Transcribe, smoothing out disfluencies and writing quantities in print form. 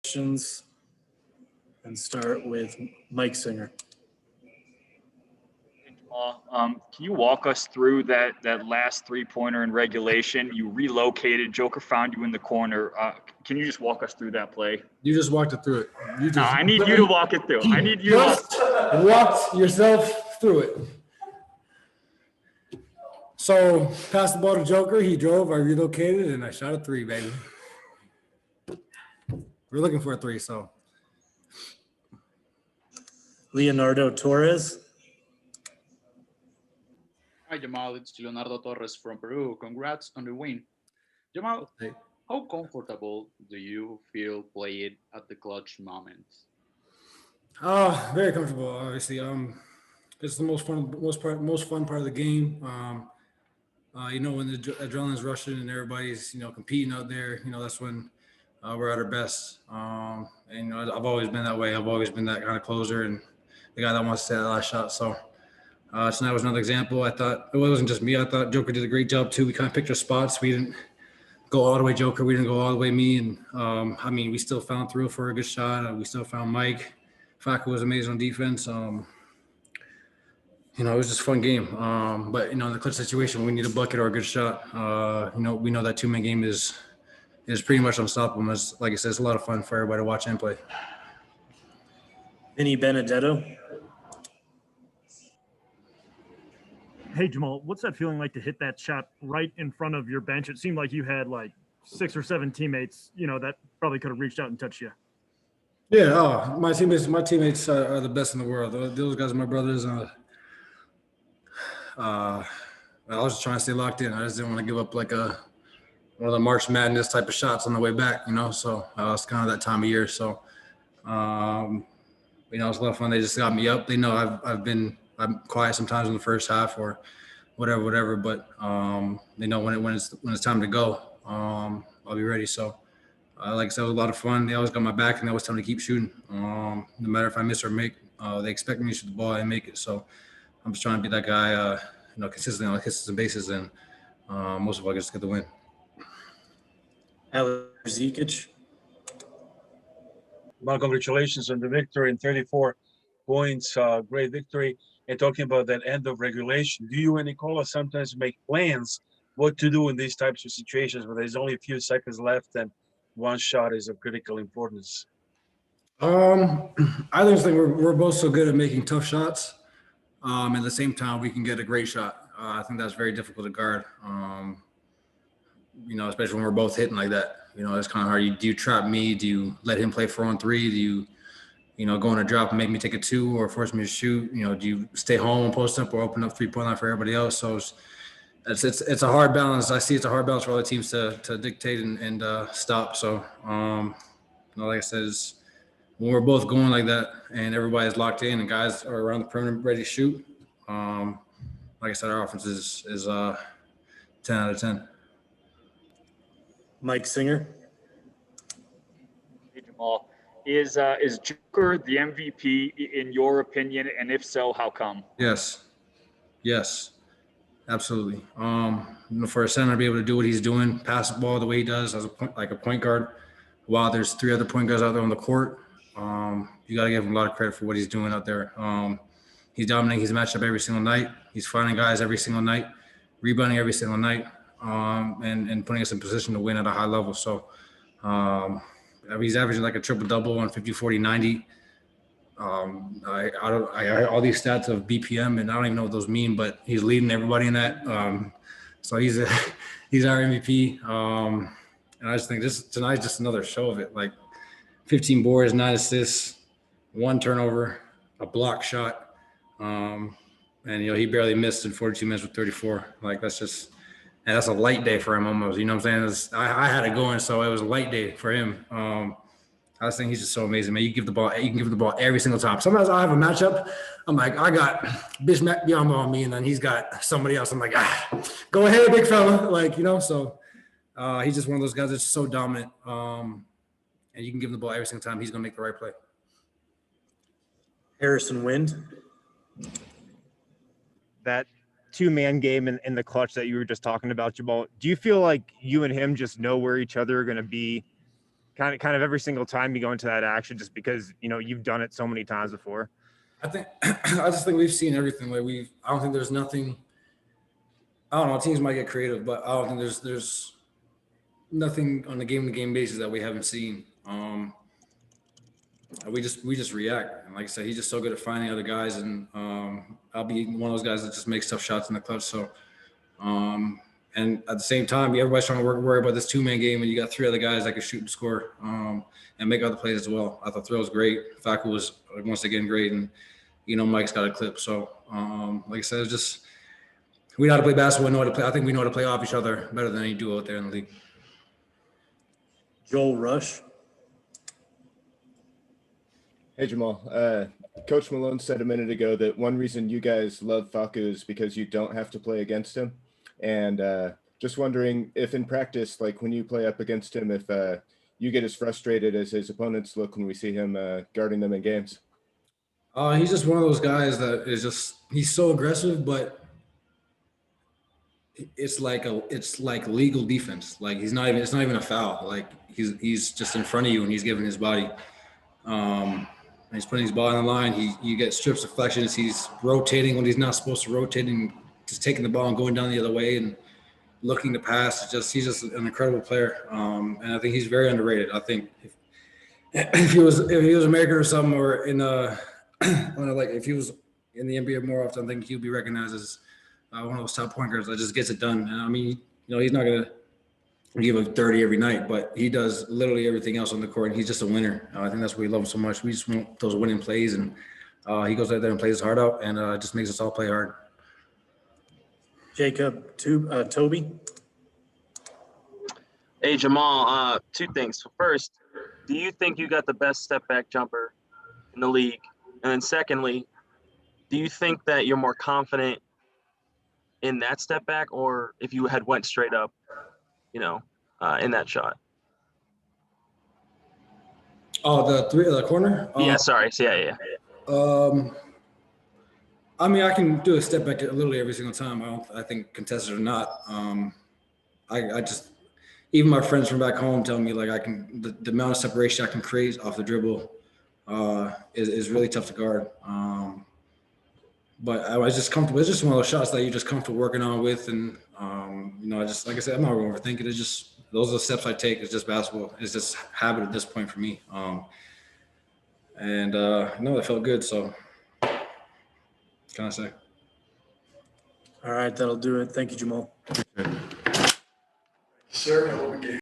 questions and start with Mike Singer. Can you walk us through that last three-pointer in regulation? You relocated. Joker found you in the corner. Can you just walk us through that play? You just walked it through it. No, I need you to walk it through. I need you to walk yourself through it. So, passed the ball to Joker. He drove. I relocated, and I shot a three, baby. We're looking for a three, so. Leonardo Torres. Hi, Jamal. It's Leonardo Torres from Peru. Congrats on the win. Jamal, Hey. how comfortable do you feel playing at the clutch moments? Very comfortable. Obviously, it's the most fun part of the game. When the adrenaline's rushing and everybody's competing out there, that's when we're at our best. And I've always been that way. I've always been that kind of closer and the guy that wants to say that last shot. So tonight was another example. I thought it wasn't just me. I thought Joker did a great job too. We kind of picked our spots. We didn't go all the way Joker. We didn't go all the way me. And we still found through for a good shot. We still found Mike. Facu was amazing on defense. It was just a fun game. But in the clutch situation, we need a bucket or a good shot. We know that two-man game is pretty much unstoppable. Like I said, it's a lot of fun for everybody to watch and play. Vinny Benedetto. Hey, Jamal, what's that feeling like to hit that shot right in front of your bench? It seemed like you had like 6 or 7 teammates, that probably could have reached out and touched you. Yeah, my teammates are the best in the world. Those guys are my brothers. I was just trying to stay locked in. I just didn't want to give up like one of the March Madness type of shots on the way back, So it's kind of that time of year. So, it's a lot of fun. They just got me up. They know I'm quiet sometimes in the first half or whatever. But they know when it's time to go. I'll be ready. So. Like I said, it was a lot of fun. They always got my back, and they always tell me to keep shooting. No matter if I miss or make, they expect me to shoot the ball and make it. So I'm just trying to be that guy, consistently on consistent basis, and most of all, just get the win. Alex Zikic. Well, congratulations on the victory and 34 points. Great victory. And talking about that end of regulation, do you and Nicola sometimes make plans what to do in these types of situations where there's only a few seconds left and one shot is of critical importance? I just think we're both so good at making tough shots. At the same time, we can get a great shot. I think that's very difficult to guard. Especially when we're both hitting like that. It's kind of hard. Do you trap me? Do you let him play 4-on-3? Do you, go on a drop and make me take a 2 or force me to shoot? Do you stay home and post up or open up 3-point line for everybody else? So it's a hard balance. I see it's a hard balance for other teams to dictate and stop. So, like I said, when we're both going like that and everybody's locked in and guys are around the perimeter ready to shoot, like I said, our offense is 10 out of 10. Mike Singer. Hey, Jamal. Is Joker the MVP in your opinion? And if so, how come? Yes. Absolutely. For a center to be able to do what he's doing, pass the ball the way he does as a point guard, while there's 3 other point guards out there on the court, you got to give him a lot of credit for what he's doing out there. He's dominating his matchup every single night. He's finding guys every single night, rebounding every single night, and putting us in position to win at a high level. So he's averaging like a triple-double on 50, 40, 90. I all these stats of BPM, and I don't even know what those mean, but he's leading everybody in that. So he's our MVP. And I just think tonight's just another show of it. Like 15 boards, 9 assists, 1 turnover, a block shot. And he barely missed in 42 minutes with 34. Like that's a light day for him almost. You know what I'm saying? I had it going, so it was a light day for him. I just think he's just so amazing, man. You can give the ball every single time. Sometimes I have a matchup. I'm like, I got Bismack Biyombo on me, and then he's got somebody else. I'm like, go ahead, big fella. So he's just one of those guys that's so dominant. And you can give him the ball every single time. He's going to make the right play. Harrison Wind. That two-man game in the clutch that you were just talking about, Jamal, do you feel like you and him just know where each other are going to be kind of every single time you go into that action, just because you've done it so many times before? I just think we've seen everything. I don't think there's nothing. I don't know. Teams might get creative, but I don't think there's nothing on a game-to-game basis that we haven't seen. We just react. And like I said, he's just so good at finding other guys, and I'll be one of those guys that just makes tough shots in the clutch. So, and at the same time, everybody's trying to worry about this two-man game, and you got three other guys that can shoot and score and make other plays as well. I thought Thrill was great. Facu was once again great, and Mike's got a clip. So, like I said, it's just we know how to play basketball. Know how to play. I think we know how to play off each other better than any duo out there in the league. Joel Rush. Hey, Jamal. Coach Malone said a minute ago that one reason you guys love Facu is because you don't have to play against him. And just wondering if in practice, like when you play up against him, if you get as frustrated as his opponents look when we see him guarding them in games. He's just one of those guys that he's so aggressive, but it's like legal defense. Like it's not even a foul. Like he's just in front of you and he's giving his body. He's putting his ball on the line. You get strips deflections. He's rotating when he's not supposed to rotate, and just taking the ball and going down the other way and looking to pass. He's just an incredible player. And I think he's very underrated. I think if he was American or something, or in if he was in the NBA more often, I think he'd be recognized as one of those top point guards that just gets it done. And I mean, he's not gonna give him 30 every night, but he does literally everything else on the court, and he's just a winner. I think that's what we love him so much. We just want those winning plays, and he goes out there and plays his heart out, and just makes us all play hard. Jacob, Toby. Hey, Jamal, two things. First, do you think you got the best step back jumper in the league? And then secondly, do you think that you're more confident in that step back, or if you had went straight up, in that shot? Oh, the corner? Yeah, sorry. So, yeah. I mean, I can do a step back literally every single time. I think contested or not. I just, even my friends from back home tell me like the amount of separation I can create off the dribble is really tough to guard. But I was just comfortable. It's just one of those shots that you're just comfortable working on with, and just like I said, I'm not going to overthink it. It's just those are the steps I take. It's just basketball. It's just habit at this point for me. That felt good. So, what can I say? All right, that'll do it. Thank you, Jamal. Sure.